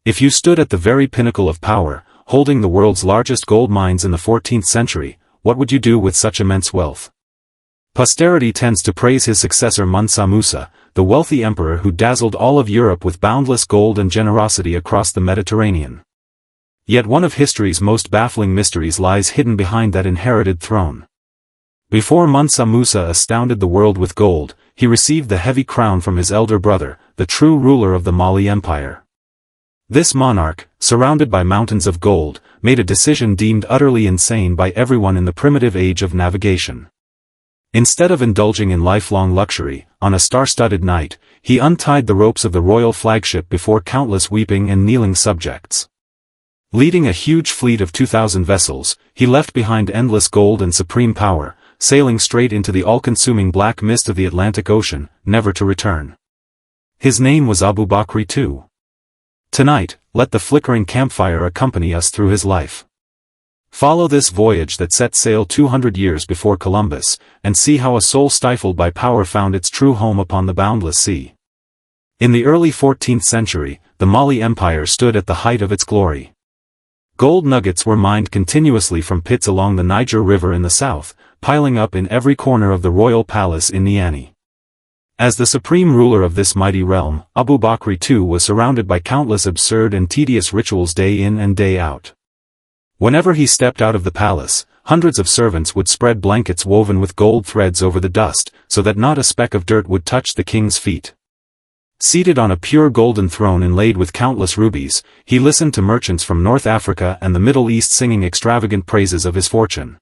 If you stood at the very pinnacle of power, holding the world's largest gold mines in the 14th century, what would you do with such immense wealth? Posterity tends to praise his successor Mansa Musa, the wealthy emperor who dazzled all of Europe with boundless gold and generosity across the Mediterranean. Yet one of history's most baffling mysteries lies hidden behind that inherited throne. Before Mansa Musa astounded the world with gold, he received the heavy crown from his elder brother, the true ruler of the Mali Empire. This monarch, surrounded by mountains of gold, made a decision deemed utterly insane by everyone in the primitive age of navigation. Instead of indulging in lifelong luxury, on a star-studded night, he untied the ropes of the royal flagship before countless weeping and kneeling subjects. Leading a huge fleet of 2,000 vessels, he left behind endless gold and supreme power, sailing straight into the all-consuming black mist of the Atlantic Ocean, never to return. His name was Abubakari too. Tonight, let the flickering campfire accompany us through his life. Follow this voyage that set sail 200 years before Columbus, and see how a soul stifled by power found its true home upon the boundless sea. In the early 14th century, the Mali Empire stood at the height of its glory. Gold nuggets were mined continuously from pits along the Niger River in the south, piling up in every corner of the royal palace in Niani. As the supreme ruler of this mighty realm, Abubakari too was surrounded by countless absurd and tedious rituals day in and day out. Whenever he stepped out of the palace, hundreds of servants would spread blankets woven with gold threads over the dust, so that not a speck of dirt would touch the king's feet. Seated on a pure golden throne inlaid with countless rubies, he listened to merchants from North Africa and the Middle East singing extravagant praises of his fortune.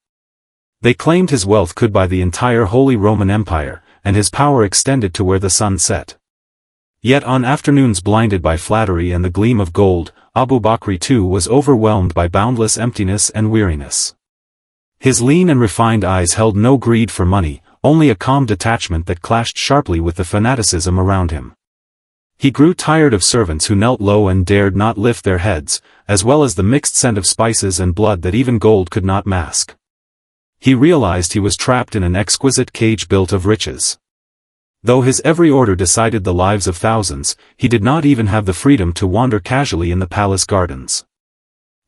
They claimed his wealth could buy the entire Holy Roman Empire, and his power extended to where the sun set. Yet on afternoons blinded by flattery and the gleam of gold, Abubakari too was overwhelmed by boundless emptiness and weariness. His lean and refined eyes held no greed for money, only a calm detachment that clashed sharply with the fanaticism around him. He grew tired of servants who knelt low and dared not lift their heads, as well as the mixed scent of spices and blood that even gold could not mask. He realized he was trapped in an exquisite cage built of riches. Though his every order decided the lives of thousands, he did not even have the freedom to wander casually in the palace gardens.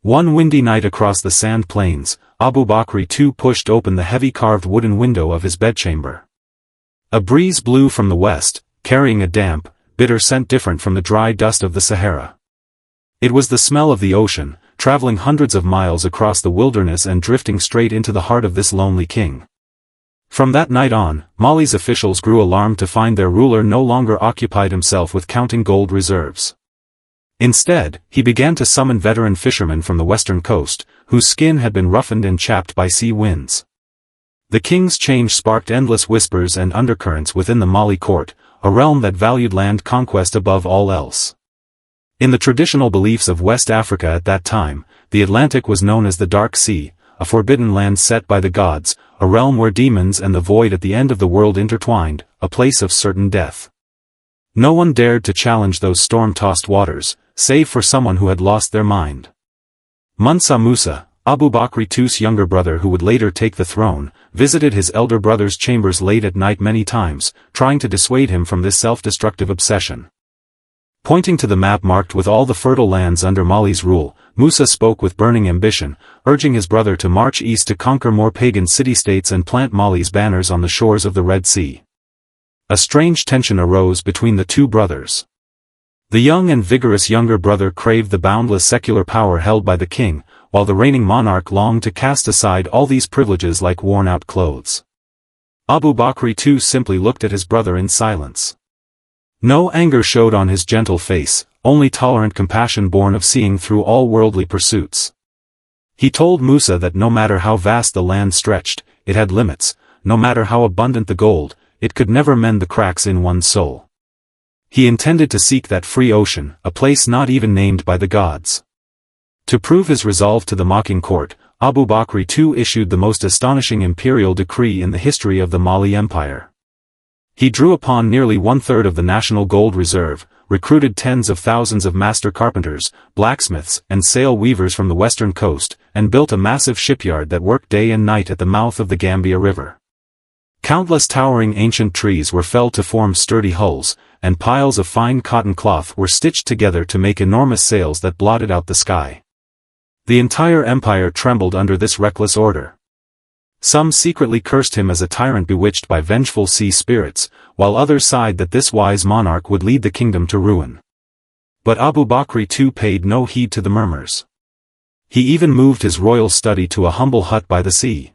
One windy night across the sand plains, Abubakari too pushed open the heavy carved wooden window of his bedchamber. A breeze blew from the west, carrying a damp, bitter scent different from the dry dust of the Sahara. It was the smell of the ocean, traveling hundreds of miles across the wilderness and drifting straight into the heart of this lonely king. From that night on, Mali's officials grew alarmed to find their ruler no longer occupied himself with counting gold reserves. Instead, he began to summon veteran fishermen from the western coast, whose skin had been roughened and chapped by sea winds. The king's change sparked endless whispers and undercurrents within the Mali court, a realm that valued land conquest above all else. In the traditional beliefs of West Africa at that time, the Atlantic was known as the Dark Sea, a forbidden land set by the gods, a realm where demons and the void at the end of the world intertwined, a place of certain death. No one dared to challenge those storm-tossed waters, save for someone who had lost their mind. Mansa Musa, Abubakari too's younger brother who would later take the throne, visited his elder brother's chambers late at night many times, trying to dissuade him from this self-destructive obsession. Pointing to the map marked with all the fertile lands under Mali's rule, Musa spoke with burning ambition, urging his brother to march east to conquer more pagan city-states and plant Mali's banners on the shores of the Red Sea. A strange tension arose between the two brothers. The young and vigorous younger brother craved the boundless secular power held by the king, while the reigning monarch longed to cast aside all these privileges like worn-out clothes. Abubakari too simply looked at his brother in silence. No anger showed on his gentle face, only tolerant compassion born of seeing through all worldly pursuits. He told Musa that no matter how vast the land stretched, it had limits, no matter how abundant the gold, it could never mend the cracks in one's soul. He intended to seek that free ocean, a place not even named by the gods. To prove his resolve to the mocking court, Abubakari too issued the most astonishing imperial decree in the history of the Mali Empire. He drew upon nearly one-third of the national gold reserve, recruited tens of thousands of master carpenters, blacksmiths, and sail weavers from the western coast, and built a massive shipyard that worked day and night at the mouth of the Gambia River. Countless towering ancient trees were felled to form sturdy hulls, and piles of fine cotton cloth were stitched together to make enormous sails that blotted out the sky. The entire empire trembled under this reckless order. Some secretly cursed him as a tyrant bewitched by vengeful sea spirits, while others sighed that this wise monarch would lead the kingdom to ruin. But Abubakari too paid no heed to the murmurs. He even moved his royal study to a humble hut by the sea.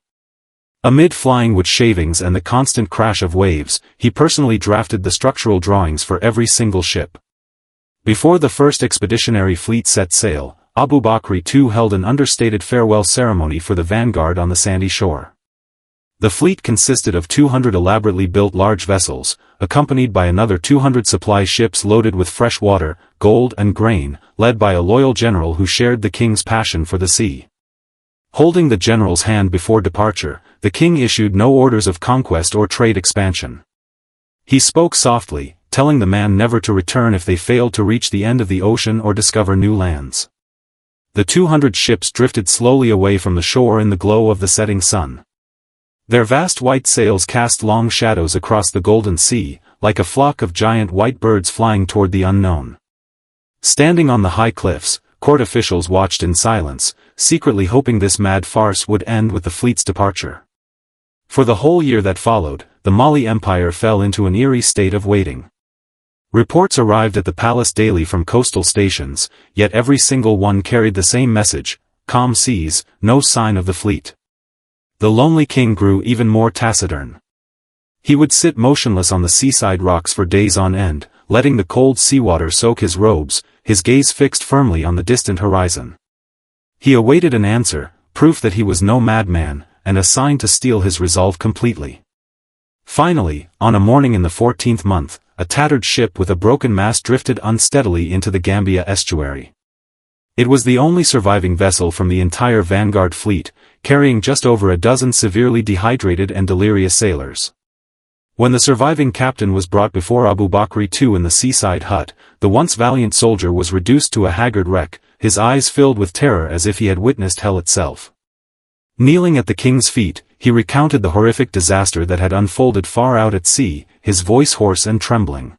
Amid flying wood shavings and the constant crash of waves, he personally drafted the structural drawings for every single ship. Before the first expeditionary fleet set sail, Abubakari too held an understated farewell ceremony for the vanguard on the sandy shore. The fleet consisted of 200 elaborately built large vessels, accompanied by another 200 supply ships loaded with fresh water, gold and grain, led by a loyal general who shared the king's passion for the sea. Holding the general's hand before departure, the king issued no orders of conquest or trade expansion. He spoke softly, telling the man never to return if they failed to reach the end of the ocean or discover new lands. The 200 ships drifted slowly away from the shore in the glow of the setting sun. Their vast white sails cast long shadows across the golden sea, like a flock of giant white birds flying toward the unknown. Standing on the high cliffs, court officials watched in silence, secretly hoping this mad farce would end with the fleet's departure. For the whole year that followed, the Mali Empire fell into an eerie state of waiting. Reports arrived at the palace daily from coastal stations, yet every single one carried the same message: calm seas, no sign of the fleet. The lonely king grew even more taciturn. He would sit motionless on the seaside rocks for days on end, letting the cold seawater soak his robes, his gaze fixed firmly on the distant horizon. He awaited an answer, proof that he was no madman, and a sign to steel his resolve completely. Finally, on a morning in the 14th month, a tattered ship with a broken mast drifted unsteadily into the Gambia estuary. It was the only surviving vessel from the entire vanguard fleet, carrying just over a dozen severely dehydrated and delirious sailors. When the surviving captain was brought before Abubakari II in the seaside hut, the once valiant soldier was reduced to a haggard wreck, his eyes filled with terror as if he had witnessed hell itself. Kneeling at the king's feet, he recounted the horrific disaster that had unfolded far out at sea, his voice hoarse and trembling.